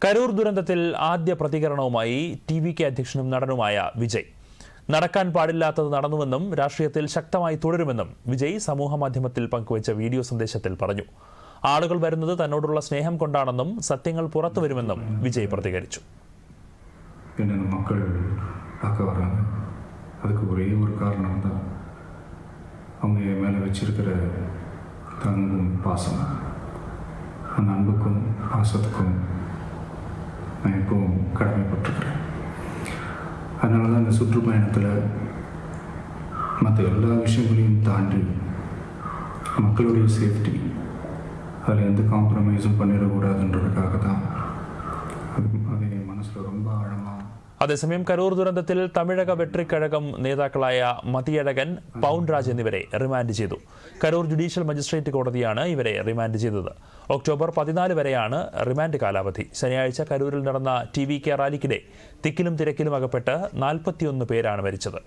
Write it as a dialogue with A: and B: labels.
A: കരൂർ ദുരന്തത്തിൽ ആദ്യ പ്രതികരണവുമായി ടി.വി.കെ അധ്യക്ഷനും നടനുമായ വിജയ്. നടക്കാൻ പാടില്ലാത്തത് നടന്നുവെന്നും രാഷ്ട്രീയത്തിൽ ശക്തമായി തുടരുമെന്നും വിജയ് സമൂഹമാധ്യമത്തിൽ പങ്കുവച്ച വീഡിയോ സന്ദേശത്തിൽ പറഞ്ഞു. ആളുകൾ വരുന്നത് തന്നോടുള്ള സ്നേഹം കൊണ്ടാണെന്നും സത്യങ്ങൾ പുറത്തുവരുമെന്നും വിജയ് പ്രതികരിച്ചു.
B: அதுக்கு ஒரே ஒரு காரணம் தான் அவங்க என் மேலே வச்சிருக்கிற தங்கும் பாசம். அந்த அன்புக்கும் பாசத்துக்கும் நான் எப்பவும் கடமைப்பட்டிருக்கிறேன். அதனால தான் இந்த சுற்றுப்பயணத்தில் மற்ற எல்லா விஷயங்களையும் தாண்டி மக்களுடைய சேஃப்டி அதில் எந்த காம்ப்ரமைஸும் பண்ணிடக்கூடாதுன்றதுக்காக தான் அது என் மனசில் ரொம்ப ஆழமாக.
A: അതേസമയം കരൂർ ദുരന്തത്തിൽ തമിഴക വെട്രിക്കഴകം നേതാക്കളായ മതിയഴകൻ, പൗൺരാജ് എന്നിവരെ റിമാൻഡ് ചെയ്തു. കരൂർ ജുഡീഷ്യൽ മജിസ്ട്രേറ്റ് കോടതിയാണ് ഇവരെ റിമാൻഡ് ചെയ്തത്. ഒക്ടോബർ 14 വരെയാണ് റിമാൻഡ് കാലാവധി. ശനിയാഴ്ച കരൂരിൽ നടന്ന ടി.വി.കെ റാലിക്കിടെ തിക്കിലും തിരക്കിലും അകപ്പെട്ട് 41 പേരാണ് മരിച്ചത്.